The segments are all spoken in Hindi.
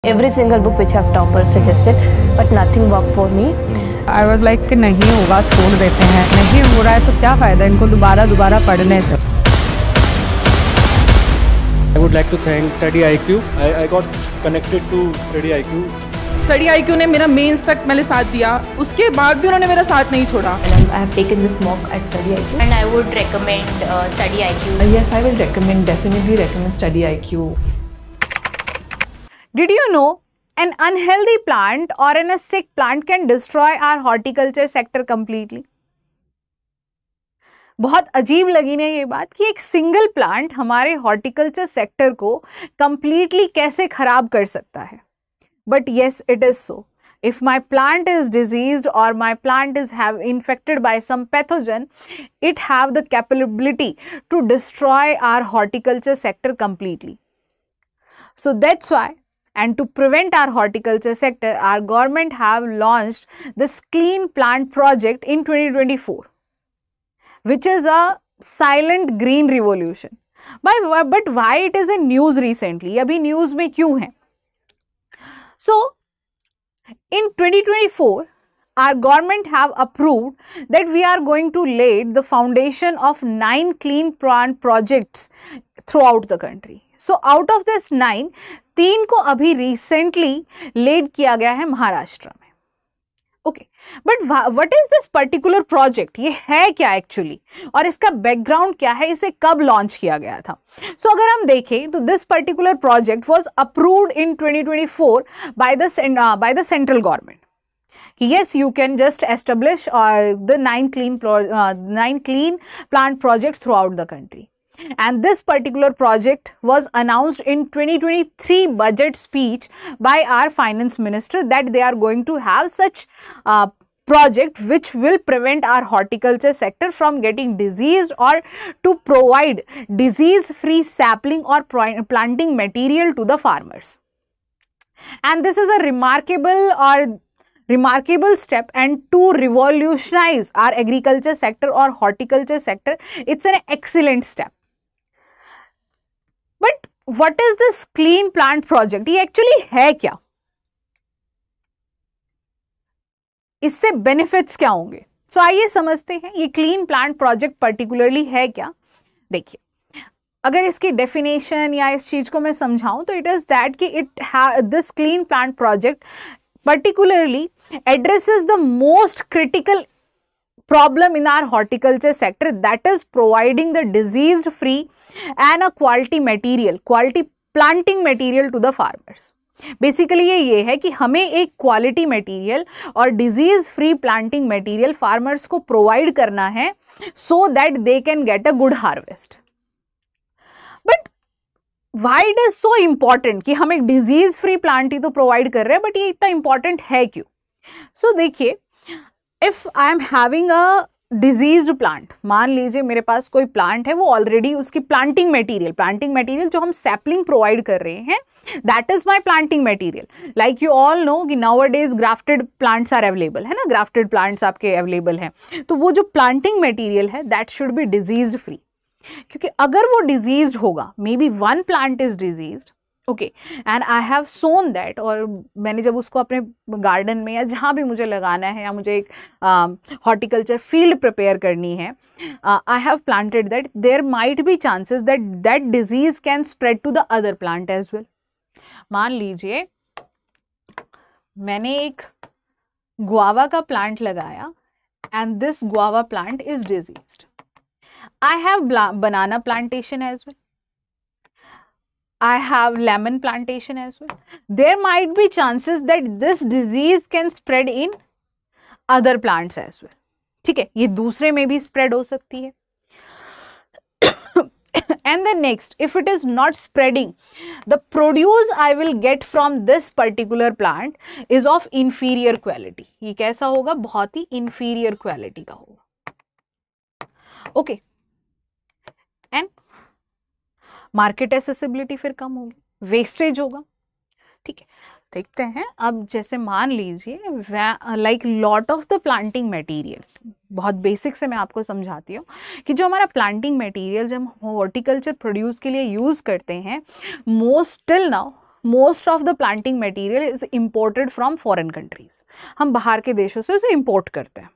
Every single book which have toppers suggested, but nothing worked for me. I was like कि नहीं होगा, छोड़ देते हैं, नहीं हो रहा है तो क्या फ़ायदा इनको दोबारा पढ़ने से. I would like to thank Study IQ. I got connected to Study IQ. Study IQ ने मेरा मेंस तक मैंने साथ दिया, उसके बाद भी उन्होंने मेरा साथ नहीं छोड़ा. And I have taken this mock at Study IQ. And I would recommend Study IQ. Yes, I will definitely recommend Study IQ. Did you know an unhealthy plant or a sick plant can destroy our horticulture sector completely? बहुत अजीब लगी ना ये बात कि एक सिंगल प्लांट हमारे हॉर्टिकल्चर सेक्टर को completely कैसे खराब कर सकता है. But yes, it is so. If my plant is diseased or my plant is infected by some pathogen, it have the capability to destroy our horticulture sector completely. So that's why, and to prevent our horticulture sector, our government have launched this Clean Plant project in 2024, which is a silent green revolution. But why it is in news recently? अभी news में क्यों है? So, in 2024, our government have approved that we are going to lay the foundation of 9 clean plant projects throughout the country. So, out of this 9, 3 को अभी recently laid किया गया है महाराष्ट्र में. Okay, but what is this particular project? ये है क्या actually? और इसका background क्या है? इसे कब launch किया गया था? So अगर हम देखें तो this particular project was approved in 2024 by the central government. Yes, you can just establish the 9 clean plant projects throughout the country. And this particular project was announced in 2023 budget speech by our finance minister that they are going to have such project which will prevent our horticulture sector from getting diseased or to provide disease-free sapling or planting material to the farmers. And this is a remarkable step, and to revolutionize our agriculture sector or horticulture sector, it's an excellent step. But what is this Clean Plant project? ये actually है क्या? इससे benefits क्या होंगे? So आइए समझते हैं ये Clean Plant project particularly है क्या? देखिए, अगर इसकी definition या इस चीज को मैं समझाऊं तो it is that कि this Clean Plant project particularly addresses the most critical problem in our horticulture sector, that is providing the disease free and a quality planting material to the farmers. Basically ये है कि हमें एक quality material और disease free planting material farmers को provide करना है so that they can get a good harvest. But why it is so important कि हम एक disease free plant ही तो provide कर रहे हैं, but ये इतना important है क्यों? So देखिए, if I am having a diseased plant, मान लीजिए मेरे पास कोई plant है, वो already उसकी planting material जो हम sapling provide कर रहे हैं, that is my planting material. Like you all know कि nowadays grafted plants are available, है ना, grafted plants आपके available हैं, तो वो जो planting material है, that should be disease free. क्योंकि अगर वो diseased होगा, maybe one plant is diseased, okay, and I have sown that, और मैंने जब उसको अपने गार्डन में या जहाँ भी मुझे लगाना है या मुझे एक हॉर्टिकल्चर फील्ड प्रिपेयर करनी है, I have planted that there might be chances that disease can spread to the other plant as well. मान लीजिए मैंने एक गुआवा का प्लांट लगाया and this guava plant is diseased. I have banana plantation as well. I have lemon plantation as well. There might be chances that this disease can spread in other plants as well. ठीक है, ये दूसरे में भी spread हो सकती है. And then next, if it is not spreading, the produce I will get from this particular plant is of inferior quality. ये कैसा होगा? बहुत ही inferior quality का होगा. Okay. And मार्केट एसेसिबिलिटी फिर कम होगी, वेस्टेज होगा. ठीक है, देखते हैं. अब जैसे मान लीजिए like lot of the planting material, बहुत बेसिक से मैं आपको समझाती हूँ कि जो हमारा प्लांटिंग मटेरियल जब हम हॉर्टिकल्चर प्रोड्यूस के लिए यूज़ करते हैं, most till now most of the planting material is imported from foreign countries, हम बाहर के देशों से उसे इम्पोर्ट करते हैं।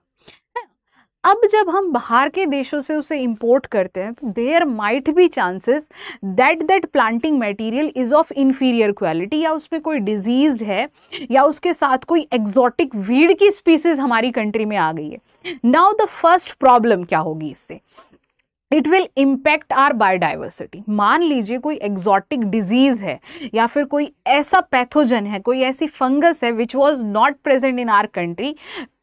अब जब हम बाहर के देशों से उसे इंपोर्ट करते हैं तो there might be chances that planting material is of inferior quality, या उसमें कोई डिजीज है या उसके साथ कोई एग्जॉटिक वीड की स्पीसीज हमारी कंट्री में आ गई है। नाउ द फर्स्ट प्रॉब्लम क्या होगी इससे, it will impact our biodiversity. मान लीजिए कोई एग्जॉटिक डिजीज है या फिर कोई ऐसा पैथोजन है, कोई ऐसी फंगस है which was not present in our country,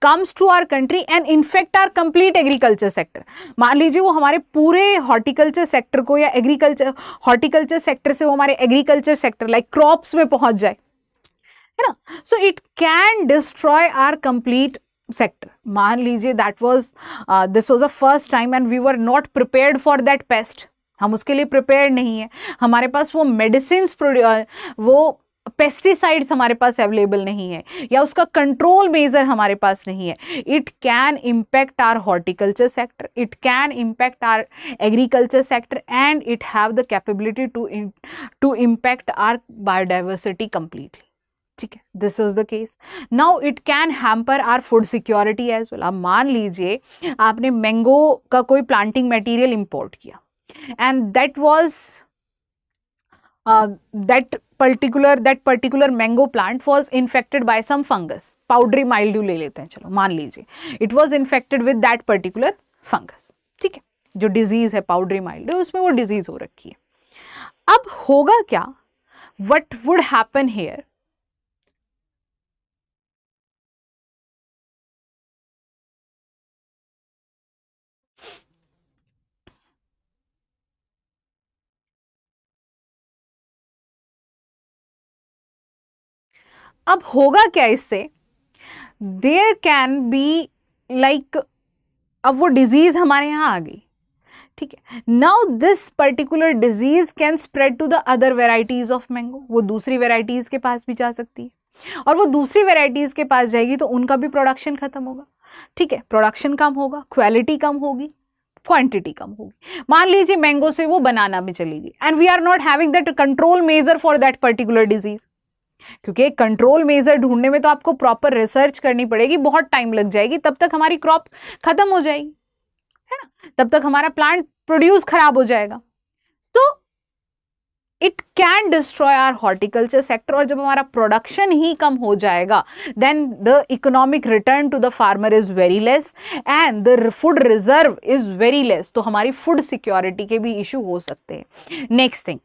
comes to our country and infect our complete agriculture sector. मान लीजिए वो हमारे पूरे हॉर्टिकल्चर सेक्टर को या एग्रीकल्चर हॉर्टिकल्चर सेक्टर से वो हमारे एग्रीकल्चर सेक्टर लाइक क्रॉप्स में पहुंच जाए, है ना। So it can destroy our complete sector. मान लीजिए this was the first time and we were not prepared for that pest. हम उसके लिए प्रिपेयर्ड नहीं है, हमारे पास वो मेडिसिन वो पेस्टिसाइड्स हमारे पास अवेलेबल नहीं है या उसका कंट्रोल मेजर हमारे पास नहीं है। It can impact our horticulture sector, it can impact our agriculture sector and it have the capability to impact our biodiversity completely. ठीक है, this is the case. Now it can hamper our food security as well. अब मान लीजिए आपने मैंगो का कोई प्लांटिंग मटेरियल इंपोर्ट किया and that was that particular mango plant was infected by some fungus, powdery mildew ले लेते हैं, चलो मान लीजिए it was infected with that particular fungus। ठीक है, जो डिजीज है powdery mildew उसमें वो डिजीज हो रखी है। अब होगा क्या, what would happen here, अब होगा क्या इससे, देयर कैन बी लाइक, अब वो डिजीज हमारे यहाँ आ गई। ठीक है, now this particular disease can spread to the other varieties of mango. वो दूसरी वेराइटीज के पास भी जा सकती है और वो दूसरी वेराइटीज के पास जाएगी तो उनका भी प्रोडक्शन खत्म होगा। ठीक है, प्रोडक्शन कम होगा, क्वालिटी कम होगी, क्वांटिटी कम होगी। मान लीजिए मैंगो से वो बनाना भी चली गई and we are not having that control measure for that particular disease, क्योंकि एक कंट्रोल मेजर ढूंढने में तो आपको प्रॉपर रिसर्च करनी पड़ेगी, बहुत टाइम लग जाएगी, तब तक हमारी क्रॉप खत्म हो जाएगी, है ना, तब तक हमारा प्लांट प्रोड्यूस खराब हो जाएगा। तो it can destroy our horticulture sector, और जब हमारा प्रोडक्शन ही कम हो जाएगा then the economic return to the farmer is very less and the food reserve is very less. तो हमारी फूड सिक्योरिटी के भी इशू हो सकते हैं। Next thing,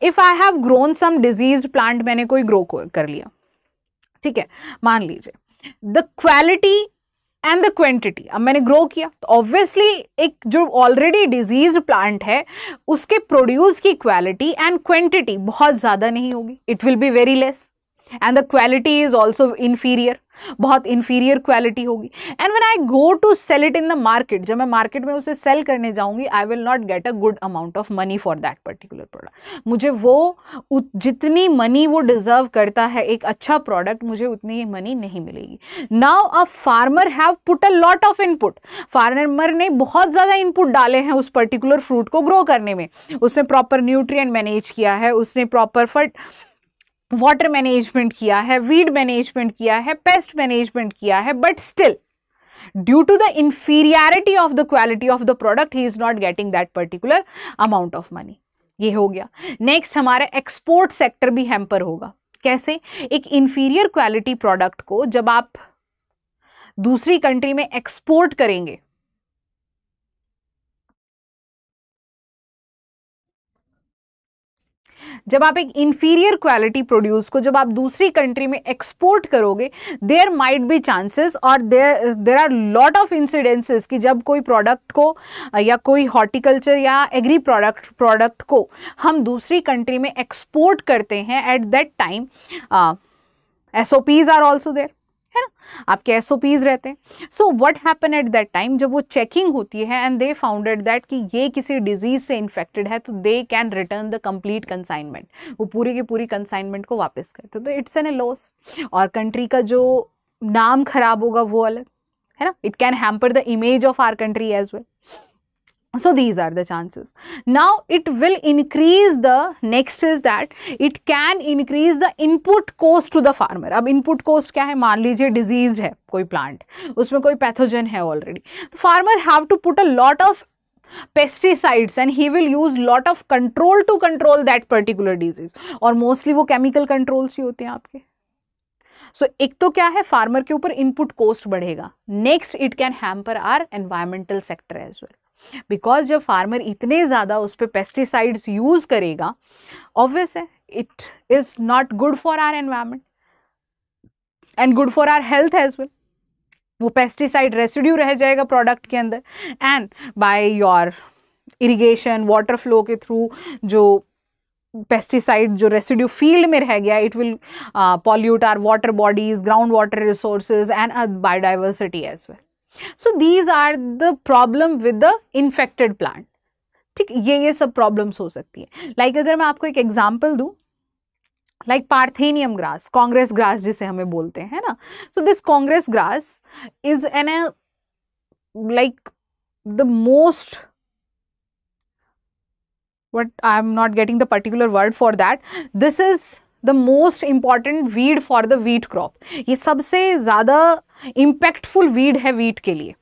if I have grown some disease plant, मैंने कोई ग्रो कर लिया, ठीक है, मान लीजिए the quality and the quantity, अब मैंने ग्रो किया तो ऑब्वियसली एक जो ऑलरेडी डिजीज्ड प्लांट है उसके प्रोड्यूस की क्वालिटी एंड क्वांटिटी बहुत ज़्यादा नहीं होगी, it will be very less and the quality is also inferior, बहुत इन्फीरियर क्वालिटी होगी। And when I go to sell it in the market, जब मैं मार्केट में उसे सेल करने जाऊंगी, I will not get a good amount of money for that particular product. मुझे वो जितनी मनी वो डिजर्व करता है एक अच्छा प्रोडक्ट, मुझे उतनी ही मनी नहीं मिलेगी। Now a farmer have put a lot of input, farmer ने बहुत ज़्यादा इनपुट डाले हैं उस पर्टिकुलर फ्रूट को ग्रो करने में, उसने प्रॉपर न्यूट्रिएंट मैनेज किया है, उसने प्रॉपर वाटर मैनेजमेंट किया है, वीड मैनेजमेंट किया है, पेस्ट मैनेजमेंट किया है, but still due to the inferiority of the quality of the product he is not getting that particular amount of money. ये हो गया। नेक्स्ट हमारा एक्सपोर्ट सेक्टर भी हैम्पर होगा। कैसे? एक इंफीरियर क्वालिटी प्रोडक्ट को जब आप दूसरी कंट्री में एक्सपोर्ट करेंगे, जब आप एक इंफीरियर क्वालिटी प्रोड्यूस को जब आप दूसरी कंट्री में एक्सपोर्ट करोगे, देयर माइट बी चांसेस और there are lot of incidences कि जब कोई प्रोडक्ट को या कोई हॉर्टिकल्चर या एग्री प्रोडक्ट को हम दूसरी कंट्री में एक्सपोर्ट करते हैं, at that time SOPs are also there, है ना, आपके SOPs रहते हैं। So what happen at that time, जब वो चेकिंग होती है एंड दे फाउंडेड दैट कि ये किसी डिजीज से इन्फेक्टेड है, तो they can return the complete consignment, वो पूरी की पूरी कंसाइनमेंट को वापस करते। तो इट्स एन ए लॉस, और कंट्री का जो नाम खराब होगा वो अलग, है ना, it can hamper the image of our country as well. So these are the chances. Now it will increase the, next is that it can increase the input cost to the farmer. अब input cost क्या है, मान लीजिए diseased है कोई plant, उसमें कोई pathogen है already, तो farmer have to put a lot of pesticides and he will use lot of control to control that particular disease, और mostly वो chemical controls ही होते हैं आपके. So एक तो क्या है, फार्मर के ऊपर इनपुट कोस्ट बढ़ेगा. Next it can hamper our environmental sector as well, because जब फार्मर इतने ज़्यादा उस पर पेस्टिसाइड्स यूज करेगा, ऑब्वियस है it is not good for our environment and good for our health as well. वो पेस्टिसाइड रेसिड्यू रह जाएगा प्रोडक्ट के अंदर, and by your irrigation water flow के थ्रू जो पेस्टिसाइड जो रेसिड्यू फील्ड में रह गया, it will pollute our water bodies, ground water resources and biodiversity as well. So these are the problem with the infected plant. ठीक, ये सब प्रॉब्लम्स हो सकती है. लाइक अगर मैं आपको एक एग्जांपल दूं, like parthenium grass, Congress grass जिसे हमें बोलते हैं ना. So this Congress grass is an like the most, what I am not getting the particular word for that, this is the most important weed for the wheat crop. ये सबसे ज़्यादा impactful weed है wheat के लिए.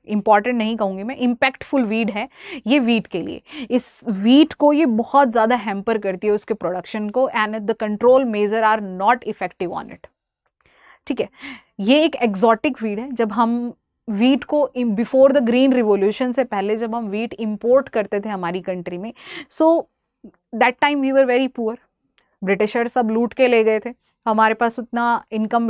Important नहीं कहूँगी मैं, impactful weed है ये wheat के लिए. इस wheat को ये बहुत ज़्यादा hamper करती है उसके production को, and the control measure are not effective on it. ठीक है, ये एक exotic weed है. जब हम वीट को बिफोर द ग्रीन रिवॉल्यूशन से पहले जब हम वीट इंपोर्ट करते थे हमारी कंट्री में, so that time we were very poor. Britisher सब लूट के ले गए थे, हमारे पास उतना इनकम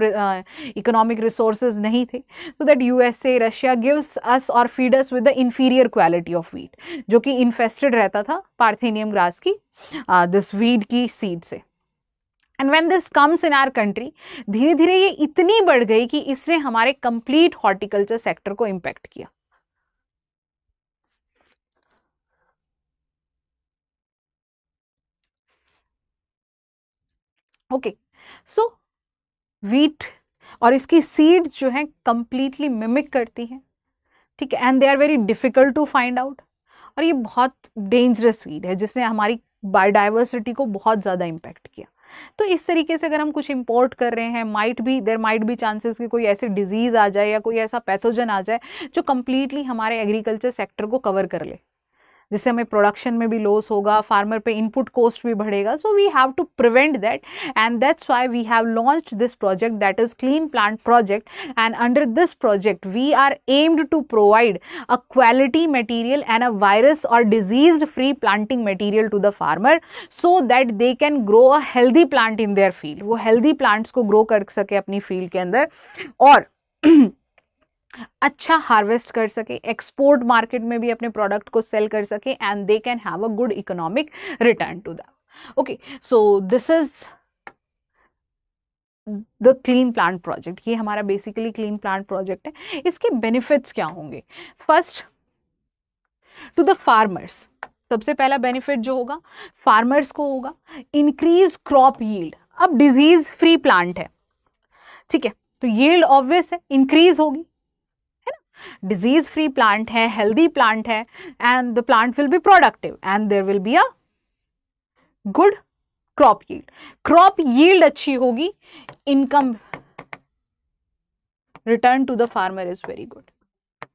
इकोनॉमिक रिसोर्सेज नहीं थे, so that USA Russia gives us और feed us with the inferior quality of wheat, जो कि इन्फेस्टेड रहता था पार्थेनियम ग्रास की दिस वीट की सीड से. And when this comes in our country, धीरे धीरे ये इतनी बढ़ गई कि इसने हमारे कंप्लीट हॉर्टिकल्चर सेक्टर को इम्पैक्ट किया. ओके, सो वीट और इसकी सीड्स जो है कंप्लीटली मिमिक करती हैं. ठीक है, and they are very difficult to find out, और ये बहुत डेंजरस वीड है जिसने हमारी बायोडाइवर्सिटी को बहुत ज़्यादा इम्पैक्ट किया. तो इस तरीके से अगर हम कुछ इंपोर्ट कर रहे हैं, देयर माइट बी चांसेस कि कोई ऐसी डिजीज़ आ जाए या कोई ऐसा पैथोजन आ जाए जो कंप्लीटली हमारे एग्रीकल्चर सेक्टर को कवर कर ले, जिससे हमें प्रोडक्शन में भी लॉस होगा, फार्मर पे इनपुट कॉस्ट भी बढ़ेगा. So we have to prevent that, and that's why we have launched this project that is clean plant project. And under this project we are aimed to provide a quality material and a virus और disease free planting material to the farmer, so that they can grow a healthy plant in their field. वो हेल्दी प्लांट्स को ग्रो कर सके अपनी फील्ड के अंदर, और अच्छा हार्वेस्ट कर सके, एक्सपोर्ट मार्केट में भी अपने प्रोडक्ट को सेल कर सके, and they can have a good economic return to them. Okay, so this is the clean plant project. ये हमारा बेसिकली क्लीन प्लांट प्रोजेक्ट है. इसके बेनिफिट्स क्या होंगे? फर्स्ट, टू द फार्मर्स, सबसे पहला बेनिफिट जो होगा फार्मर्स को होगा, इंक्रीज क्रॉप यील्ड. अब डिजीज फ्री प्लांट है, ठीक है, तो यील्ड ऑब्वियस है, इंक्रीज होगी, डिजीज फ्री प्लांट है, हेल्दी प्लांट है, and the plant will be productive and there will be a good crop yield. Crop yield अच्छी होगी, income return to the farmer is very good.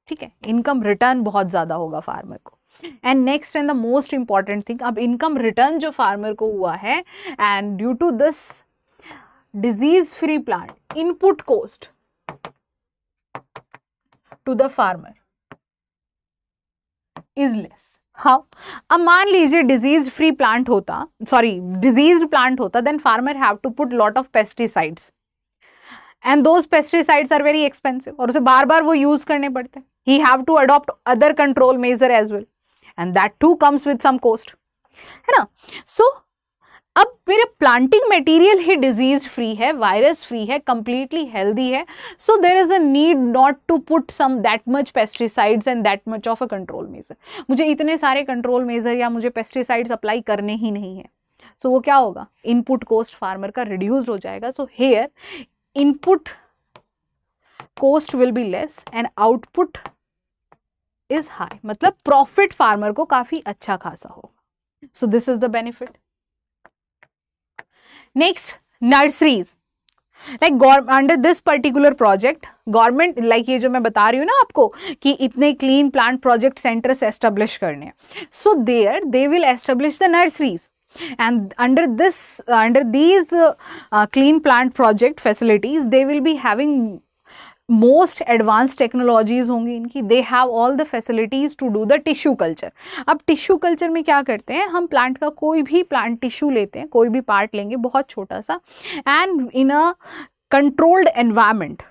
ठीक है, इनकम रिटर्न बहुत ज्यादा होगा फार्मर को. And next and the most important thing, अब इनकम रिटर्न जो फार्मर को हुआ है, and due to this disease free plant, input cost to the farmer is less. How? अब मान लीजिए डिजीज फ्री प्लांट होता, डिजीज्ड प्लांट होता, then farmer have to put lot of pesticides and those pesticides are very expensive, और उसे बार बार वो यूज करने पड़ते हैं. He have to adopt other control measure as well, and that too comes with some cost, है ना. So अब मेरे प्लांटिंग मटेरियल ही डिजीज फ्री है, वायरस फ्री है, कंप्लीटली हेल्दी है, so there is a need not to put some that much pesticides and that much of a control measure. मुझे इतने सारे कंट्रोल मेजर या मुझे पेस्टिसाइड्स अप्लाई करने ही नहीं है. सो वो क्या होगा, इनपुट कॉस्ट फार्मर का रिड्यूस्ड हो जाएगा. So here input cost will be less and output is high, मतलब प्रॉफिट फार्मर को काफी अच्छा खासा होगा. सो this is the benefit. Next, nurseries. Like under this particular project government, like ये जो मैं बता रही हूँ ना आपको कि इतने clean plant project centres establish करने हैं, so there they will establish the nurseries. And under these clean plant project facilities, they will be having most advanced technologies होंगी इनकी. They have all the facilities to do the tissue culture. अब tissue culture में क्या करते हैं, हम प्लांट का कोई भी प्लांट टिश्यू लेते हैं, कोई भी पार्ट लेंगे बहुत छोटा सा, and in a controlled environment,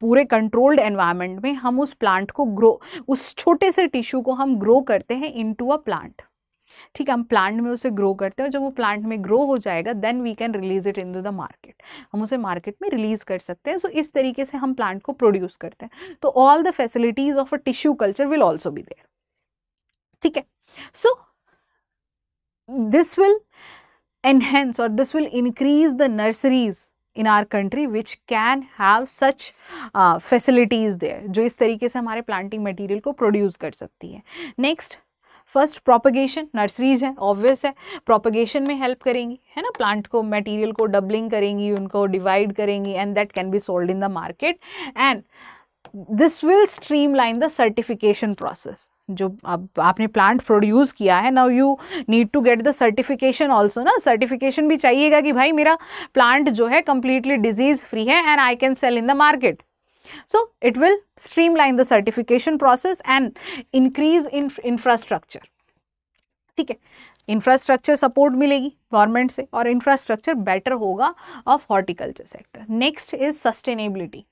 पूरे कंट्रोल्ड एनवायरनमेंट में हम उस प्लांट को ग्रो, उस छोटे से टिश्यू को हम ग्रो करते हैं इनटू अ प्लांट. ठीक है, हम प्लांट में उसे ग्रो करते हैं. जब वो प्लांट में ग्रो हो जाएगा then we can release it into the market. हम उसे मार्केट में रिलीज कर सकते हैं. सो इस तरीके से हम प्लांट को प्रोड्यूस करते हैं. तो all the facilities of a tissue culture will also be there. ठीक है, सो दिस विल एनहेंस और this will increase the nurseries in our country which can have such facilities there, जो इस तरीके से हमारे प्लांटिंग मटेरियल को प्रोड्यूस कर सकती है. Next, first propagation. नर्सरीज है, ऑब्वियस है, प्रोपगेशन में हेल्प करेंगी, है ना, प्लांट को मटेरियल को डबलिंग करेंगी, उनको डिवाइड करेंगी, and that can be sold in the market. And this will streamline the certification process. जो अब आपने प्लांट प्रोड्यूस किया है, now you need to get the certification also ना. सर्टिफिकेशन भी चाहिएगा कि भाई मेरा प्लांट जो है कंप्लीटली डिजीज फ्री है and I can sell in the market. So it will streamline the certification process and increase in infrastructure. ठीक है, इंफ्रास्ट्रक्चर सपोर्ट मिलेगी गवर्नमेंट से और इंफ्रास्ट्रक्चर बेटर होगा of horticulture sector. Next is sustainability.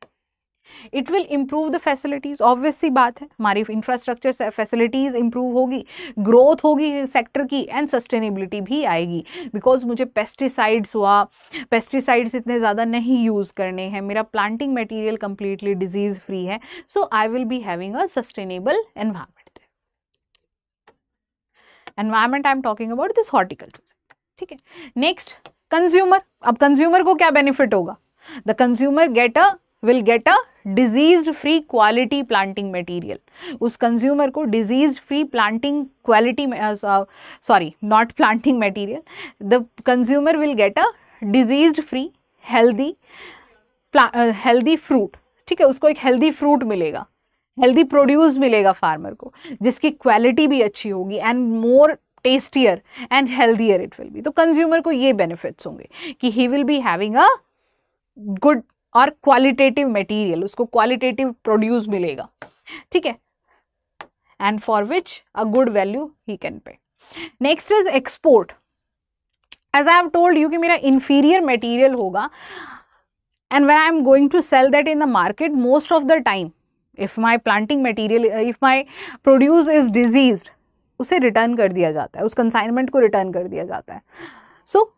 It will improve the facilities. Obvious सी बात है, हमारी इंफ्रास्ट्रक्चर फैसिलिटीज इंप्रूव होगी, ग्रोथ होगी सेक्टर की, एंड सस्टेनेबिलिटी भी आएगी. बिकॉज मुझे पेस्टिसाइड्स इतने ज़्यादा नहीं यूज़ करने हैं, मेरा planting material completely disease free है. So I will be having a sustainable environment. Environment I am talking about this horticulture. ठीक है, नेक्स्ट, कंज्यूमर. अब कंज्यूमर को क्या बेनिफिट होगा? The consumer will get a disease free quality planting material. उस कंज्यूमर को disease free planting quality, sorry not planting material, the consumer will get a disease free healthy fruit. ठीक है, उसको एक हेल्दी फ्रूट मिलेगा, हेल्दी प्रोड्यूस मिलेगा फार्मर को, जिसकी क्वालिटी भी अच्छी होगी and more tastier and healthier it will B. तो कंज्यूमर को ये बेनिफिट्स होंगे कि he will be having a good और क्वालिटेटिव मटेरियल, उसको क्वालिटेटिव प्रोड्यूस मिलेगा. ठीक है, and for which a good value he can pay. Next is export. As I have told you कि मेरा इंफीरियर मटेरियल होगा and when I am going to sell that in the market, most of the time if my planting material, if my produce is diseased, उसे रिटर्न कर दिया जाता है, उस कंसाइनमेंट को रिटर्न कर दिया जाता है. सो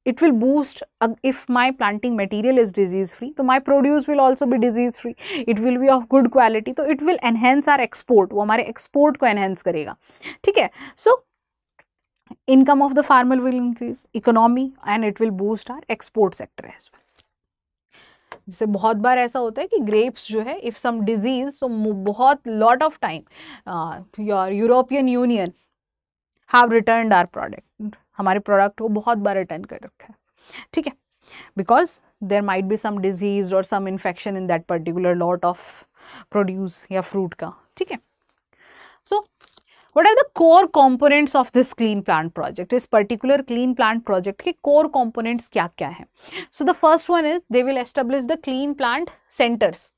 it will boost, if my planting material is disease free, so my produce will also be disease free, it will be of good quality, so it will enhance our export. वो हमारे export को enhance करेगा. ठीक है, so income of the farmer will increase, economy, and it will boost our export sector as well. जैसे बहुत बार ऐसा होता है कि ग्रेप्स जो है, if some disease, so बहुत lot of time your European Union have returned our product. हमारे प्रोडक्ट को बहुत बार रिटर्न कर रखा है. ठीक है, because there might be some disease और some infection in that particular lot of produce या फ्रूट का. ठीक है, so what are the core components of this clean plant project? इस पर्टिकुलर क्लीन प्लांट प्रोजेक्ट के कोर कंपोनेंट्स क्या क्या हैं? So the first one is they will establish the clean plant centres.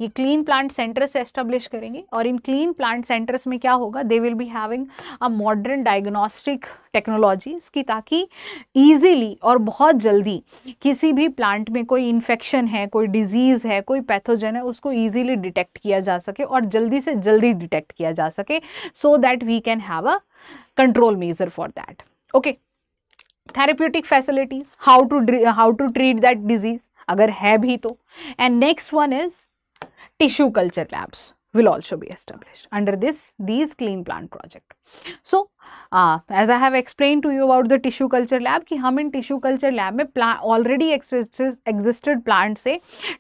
ये क्लीन प्लांट सेंटर्स एस्टेब्लिश करेंगे और इन क्लीन प्लांट सेंटर्स में क्या होगा, they will be having a modern diagnostic technologies की, ताकि ईजीली और बहुत जल्दी किसी भी प्लांट में कोई इन्फेक्शन है, कोई डिजीज़ है, कोई पैथोजन है, उसको ईजीली डिटेक्ट किया जा सके और जल्दी से जल्दी डिटेक्ट किया जा सके, so that we can have a control measure for that. Okay, therapeutic facilities, how to treat that disease अगर है भी तो. And next one is tissue culture labs will also be established under these clean plant project. So as I have explained to you about the tissue culture lab कि हम इन tissue culture lab में already existed plant से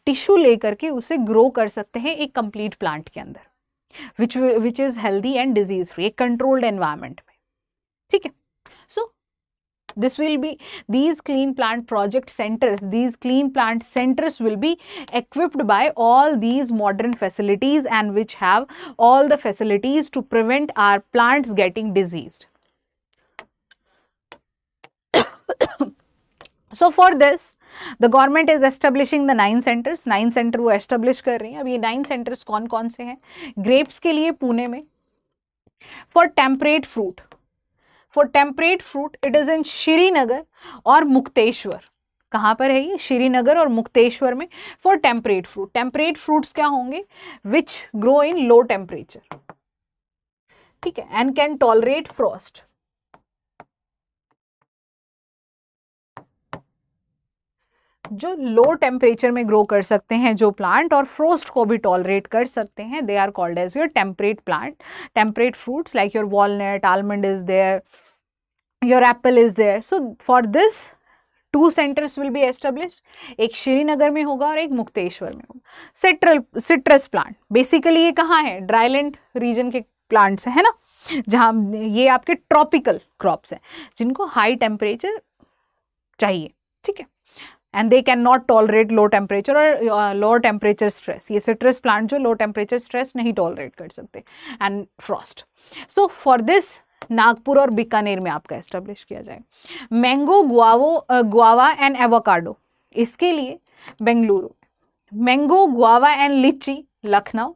tissue लेकर के उसे grow कर सकते हैं एक complete plant के अंदर. which is healthy and disease free, एक controlled environment में, ठीक है. So this will be, these clean plant project centers, these clean plant centers will be equipped by all these modern facilities and which have all the facilities to prevent our plants getting diseased. So for this, the government is establishing the 9 centers. 9 center वो establish कर रही हैं. अब ये 9 centers कौन कौन से हैं? Grapes के लिए पुणे में. For temperate fruit, it is in Srinagar और मुक्तेश्वर. कहाँ पर है ये? श्रीनगर और मुक्तेश्वर में. For temperate fruit, temperate fruits क्या होंगे? Which grow in low temperature, ठीक है, and can tolerate frost. जो लो टेम्परेचर में ग्रो कर सकते हैं जो प्लांट और फ्रोस्ट को भी टॉलरेट कर सकते हैं, they are called as your temperate plant. Temperate fruits like your walnut, almond is there, your apple is there. So for this 2 centers will be established. एक श्रीनगर में होगा और एक मुक्तेश्वर में होगा. सिट्रस प्लांट, बेसिकली ये कहाँ है? ड्राईलैंड रीजन के प्लांट्स है ना, जहाँ ये आपके ट्रॉपिकल क्रॉप्स हैं जिनको हाई टेम्परेचर चाहिए, ठीक है, and they cannot tolerate low temperature or lower temperature stress. ये citrus plant जो low temperature stress नहीं tolerate कर सकते and frost. So for this Nagpur और बीकानेर में आपका establish किया जाए. मैंगो, गुआवा एंड एवोकाडो इसके लिए Bengaluru. Mango, guava and lychee Lucknow.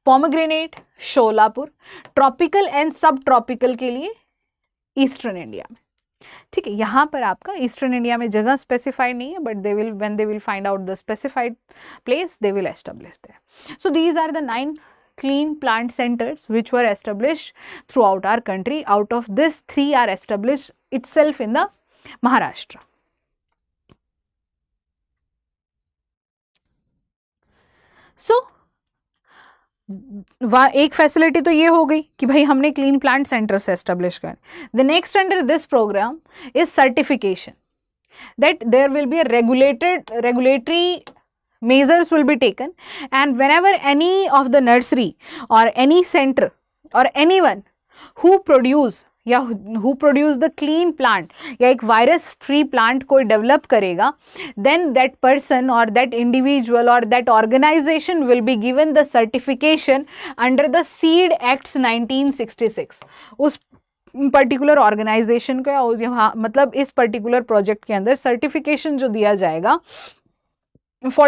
Pomegranate Sholapur. Tropical and subtropical के लिए ईस्टर्न इंडिया में, ठीक है. यहाँ पर आपका ईस्टर्न इंडिया में जगह स्पेसिफाइड नहीं है, but they will, when they will find out the specified place, they will establish there. So these are the 9 clean plant centers which were established throughout our country. Out of this, 3 are established itself in the Maharashtra. So एक फैसिलिटी तो ये हो गई कि भाई हमने क्लीन प्लांट सेंटर से एस्टेब्लिश कर. The next under this programme is certification, that there will be regulatory measures will be taken, and whenever any of the nursery or any center or anyone who produce the clean plant या एक virus free plant कोई develop करेगा, then that person or that individual or that organization will be given the certification under the Seed Acts 1966. उस पर्टिकुलर ऑर्गेनाइजेशन को यहाँ मतलब इस पर्टिकुलर प्रोजेक्ट के अंदर सर्टिफिकेशन जो दिया जाएगा for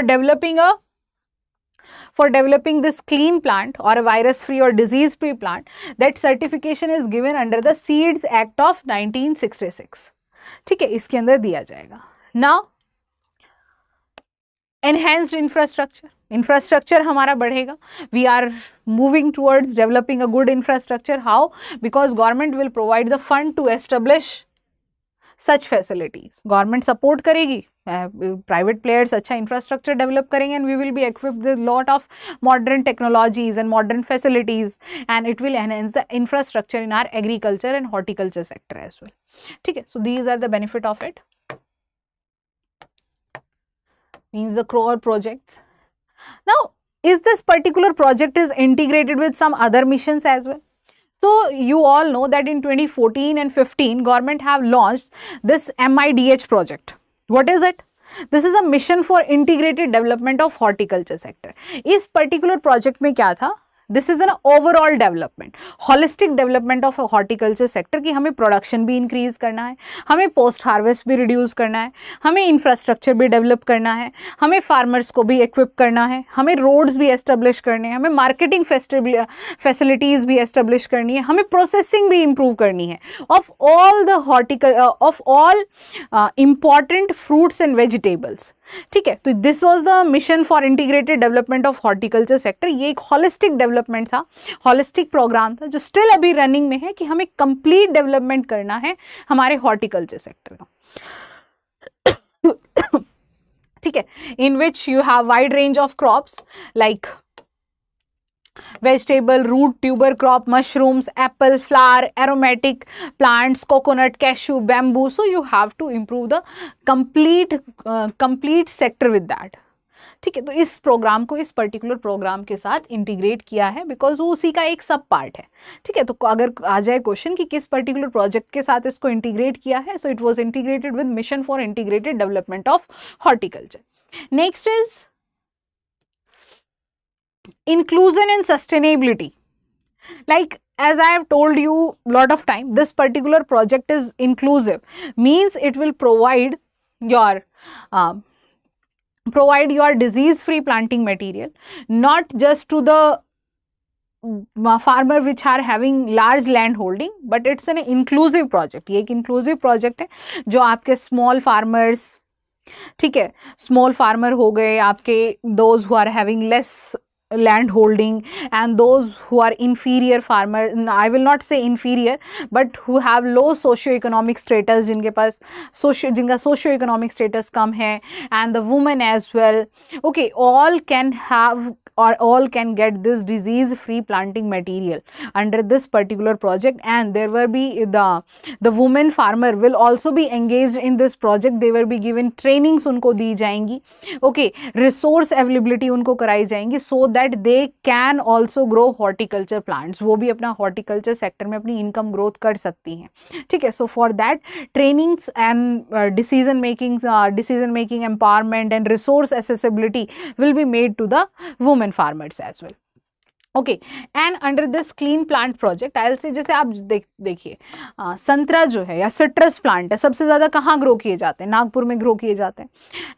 developing this clean plant or a virus free or disease free plant, that certification is given under the Seeds Act of 1966. ठीक है, इसके अंदर दिया जाएगा. Now enhanced infrastructure हमारा बढ़ेगा. We are moving towards developing a good infrastructure. How? Because government will provide the fund to establish such facilities. Government support करेगी, private players अच्छा infrastructure develop करेंगे, and we will be equipped with lot of modern technologies and modern facilities, and it will enhance the infrastructure in our agriculture and horticulture sector as well. ठीक है, so these are the benefit of it. Means the core projects. Now, is this particular project is integrated with some other missions as well? So you all know that in 2014 and 15 government have launched this MIDH project. What is it? This is a mission for integrated development of horticulture sector. इस particular project में क्या था? This is an overall development, holistic development of a horticulture sector कि हमें production भी increase करना है, हमें post harvest भी reduce करना है, हमें infrastructure भी develop करना है, हमें farmers को भी equip करना है, हमें roads भी establish करने हैं, हमें marketing facilities भी establish करनी है, हमें processing भी improve करनी है of all important fruits and vegetables. ठीक है, तो this was the mission for integrated development of horticulture sector. ये एक हॉलिस्टिक डेवलपमेंट था, हॉलिस्टिक प्रोग्राम था जो स्टिल अभी रनिंग में है कि हमें कंप्लीट डेवलपमेंट करना है हमारे हॉर्टिकल्चर सेक्टर का. ठीक है, in which you have wide range of crops like vegetable, root, tuber crop, mushrooms, apple, flower, aromatic plants, coconut, cashew, bamboo. So you have to improve the complete sector with that. ठीक है, तो इस प्रोग्राम को इस पर्टिकुलर प्रोग्राम के साथ इंटीग्रेट किया है बिकॉज वो उसी का एक सब पार्ट है। ठीक है, तो अगर आ जाए क्वेश्चन कि किस पर्टिकुलर प्रोजेक्ट के साथ इसको इंटीग्रेट किया है, so it was integrated with mission for integrated development of horticulture. Next is inclusion and sustainability. Like as I have told you lot of time, this particular project is inclusive, means it will provide your disease free planting material not just to the farmer which are having large land holding, but it's an inclusive project. ये एक inclusive project है जो आपके small farmers, ठीक है, small farmer हो गए आपके, those who are having less land holding and those who are inferior farmer, I will not say inferior, but who have low socio-economic status, जिनके पास जिनका socio-economic status कम है, and the women as well, okay, all can have or all can get this disease free planting material under this particular project, and there will be the women farmer will also be engaged in this project. They will be given trainings, उनको दी जाएंगी, okay, resource availability उनको कराई जाएंगी, so that they can also grow horticulture plants. वो भी अपना horticulture sector में अपनी income growth कर सकती हैं। ठीक है, so for that trainings and decision making empowerment and resource accessibility will be made to the women farmers as well. Okay, and under this clean plant project I'll say, जैसे आप देखिए संतरा जो है या सिट्रस प्लांट है, सबसे ज़्यादा कहाँ ग्रो किए जाते हैं? नागपुर में ग्रो किए जाते हैं।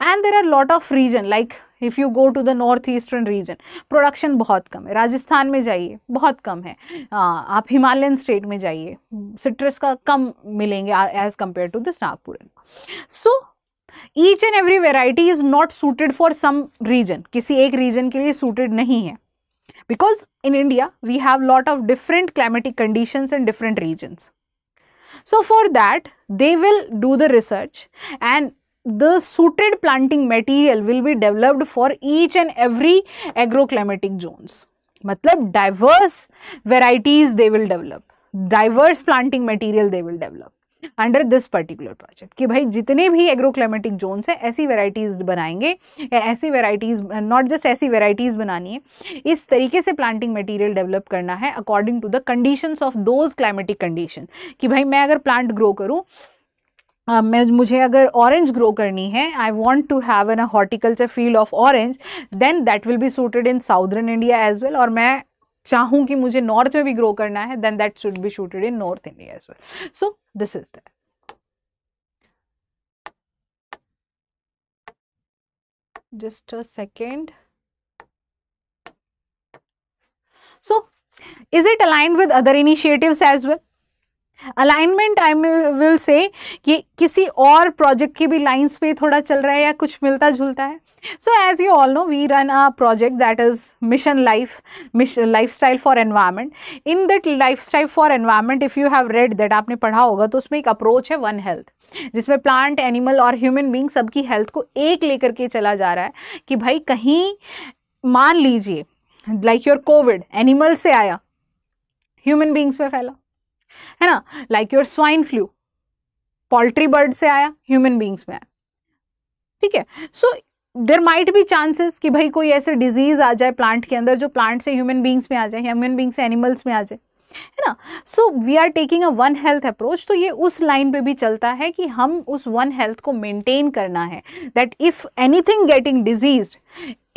And there are lot of region, like if you go to the north eastern region, production बहुत कम है। राजस्थान में जाइए बहुत कम है, आप हिमालयन स्टेट में जाइए सिट्रस का कम मिलेंगे as compare to this Nagpur. So each and every variety is not suited for some region, किसी एक रीजन के लिए सूटेड नहीं है, because in India we have lot of different climatic conditions in different regions. So for that they will do the research and the suited planting material will be developed for each and every agroclimatic zones. मतलब diverse varieties they will develop, diverse planting material they will develop under this particular project, कि भाई जितने भी एग्रोक्लाइमेटिक जोन्स है ऐसी वेराइटीज़ बनाएंगे, या ऐसी वेराइटीज़, नॉट जस्ट ऐसी वेराइटीज़ बनानी है, इस तरीके से प्लांटिंग मटेरियल डेवलप करना है according to the conditions of those climatic condition. कि भाई मैं अगर प्लांट ग्रो करूँ, मुझे अगर ऑरेंज ग्रो करनी है, I want to have an horticulture field of orange, then that will be suited in southern India as well, और मैं चाहूँ कि मुझे नॉर्थ में भी ग्रो करना है, then that should be suited in north India as well. So this is that. Just a second. So is it aligned with other initiatives as well? Alignment I will say कि किसी और प्रोजेक्ट की भी लाइंस पे थोड़ा चल रहा है या कुछ मिलता जुलता है। So as you all know we run a project that is mission lifestyle for environment. In that lifestyle for environment if you have read that, आपने पढ़ा होगा, तो उसमें एक अप्रोच है वन हेल्थ, जिसमें प्लांट, एनिमल और ह्यूमन बींग सबकी हेल्थ को एक लेकर के चला जा रहा है। कि भाई कहीं मान लीजिए लाइक योर कोविड एनिमल से आया, ह्यूमन बींग्स में फैला, है ना, like your swine flu poultry bird से आया, ह्यूमन बींग्स में आया। ठीक है, सो देर माइट बी चांसेस कि भाई कोई ऐसे डिजीज आ जाए प्लांट के अंदर जो प्लांट से ह्यूमन बींग्स में आ जाए, ह्यूमन बींग से एनिमल्स में आ जाए, है ना। So we are taking a one health approach. तो ये उस लाइन पे भी चलता है कि हम उस वन हेल्थ को मेंटेन करना है, that if anything getting diseased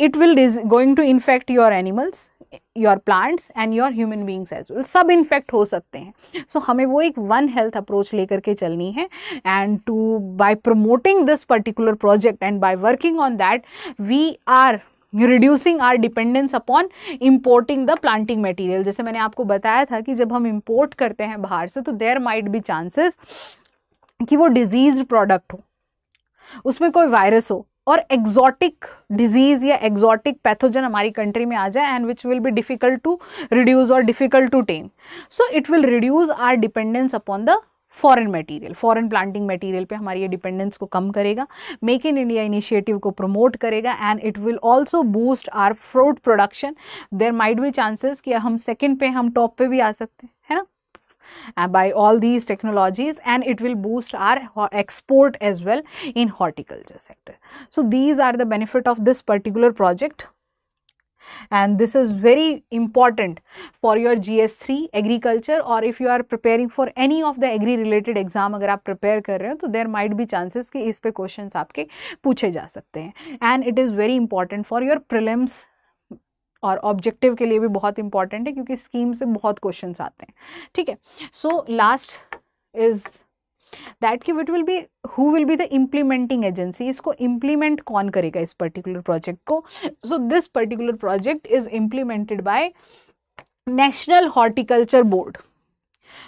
it will going to infect your animals, your plants and your human beings as well, सब इन्फेक्ट हो सकते हैं। सो हमें वो एक वन हेल्थ अप्रोच लेकर के चलनी है, and to by promoting this particular project and by working on that we are reducing our dependence upon importing the planting material. जैसे मैंने आपको बताया था कि जब हम इम्पोर्ट करते हैं बाहर से, तो देयर माइट बी चांसेस कि वो डिजीज्ड प्रोडक्ट हो, उसमें कोई वायरस हो और एग्जॉटिक डिजीज या एग्जॉटिक पैथोजन हमारी कंट्री में आ जाए, and which will be difficult to reduce or difficult to tame. So it will reduce our dependence upon the foreign material, foreign planting material पे हमारी ये डिपेंडेंस को कम करेगा, मेक इन इंडिया इनिशिएटिव को प्रमोट करेगा, and it will also boost our fruit production. There might be chances कि हम सेकंड पे, हम टॉप पे भी आ सकते हैं, है ना। by all these technologies, and it will boost our export as well in horticulture sector. So these are the benefit of this particular project, and this is very important for your GS3 agriculture, or if you are preparing for any of the agri related exam अगर आप prepare कर रहे हो तो there might be chances कि इस पे questions आपके पूछे जा सकते हैं, and it is very important for your prelims और ऑब्जेक्टिव के लिए भी बहुत इंपॉर्टेंट है क्योंकि स्कीम से बहुत क्वेश्चंस आते हैं, ठीक है. सो लास्ट इज दैट कि it will be who will be the implementing agency, इसको इम्प्लीमेंट कौन करेगा इस पर्टिकुलर प्रोजेक्ट को. So this particular project is implemented by national horticulture board.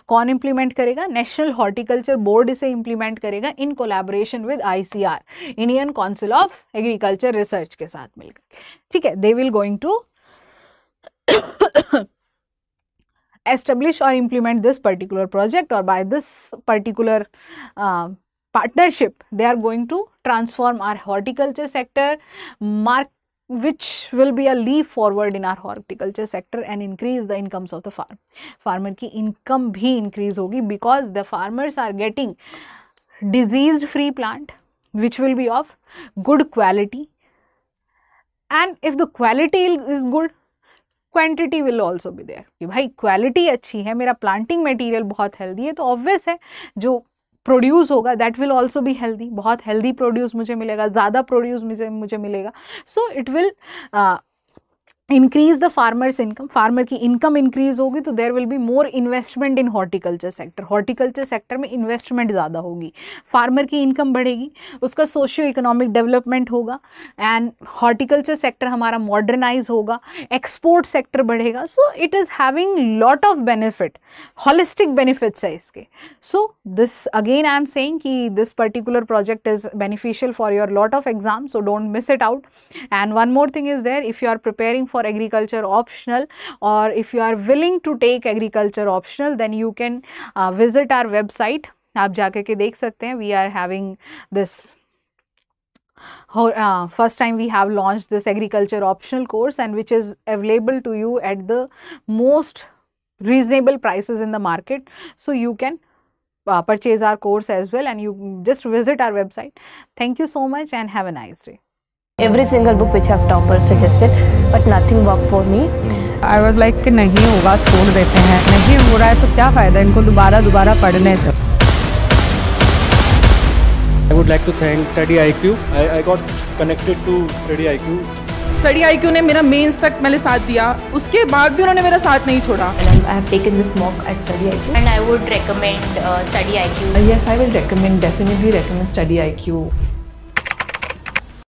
कौन इम्प्लीमेंट करेगा? नेशनल हॉर्टिकल्चर बोर्ड इसे इम्प्लीमेंट करेगा in collaboration with ICR, Indian council of agriculture research के साथ मिलकर, ठीक है. They will going to establish or implement this particular project, or by this particular partnership they are going to transform our horticulture sector, which will be a leap forward in our horticulture sector and increase the incomes of the farmer की income भी increase होगी, because the farmers are getting disease free plant which will be of good quality, and if the quality is good, quantity will also be there. कि भाई क्वालिटी अच्छी है, मेरा प्लांटिंग मटेरियल बहुत हेल्दी है, तो ऑब्वियस है जो प्रोड्यूस होगा that will also be healthy. बहुत हेल्दी प्रोड्यूस मुझे मिलेगा, ज़्यादा प्रोड्यूस मुझे मिलेगा. So it will increase the farmers income. Farmer की इनकम इंक्रीज होगी तो there will be more investment in horticulture sector. Horticulture sector में इन्वेस्टमेंट ज़्यादा होगी, फार्मर की इनकम बढ़ेगी, उसका सोशियो इकोनॉमिक डेवलपमेंट होगा, एंड हॉर्टिकल्चर सेक्टर हमारा मॉडर्नाइज होगा, एक्सपोर्ट सेक्टर बढ़ेगा. So it is having lot of benefit, holistic benefits है इसके. So this again I am saying कि this particular project is beneficial for your lot of exam, so don't miss it out. And one more thing is there, if you are preparing for agriculture optional, or if you are willing to take agriculture optional, then you can visit our website. आप जाके के देख सकते हैं. We are having this first time we have launched this agriculture optional course, and which is available to you at the most reasonable prices in the market, so you can purchase our course as well, and you just visit our website. Thank you so much and have a nice day. Every single book which I've toppers suggested, but nothing worked for me. I was like कि नहीं होगा छोड़ देते हैं, नहीं हो रहा है तो क्या फ़ायदा इनको दोबारा पढ़ने से. I would like to thank Study IQ. I got connected to Study IQ. Study IQ ने मेरा मेंस तक मैंने साथ दिया, उसके बाद भी उन्होंने मेरा साथ नहीं छोड़ा. And I have taken this mock at Study IQ, and I would recommend Study IQ. Yes, I will recommend, definitely recommend Study IQ.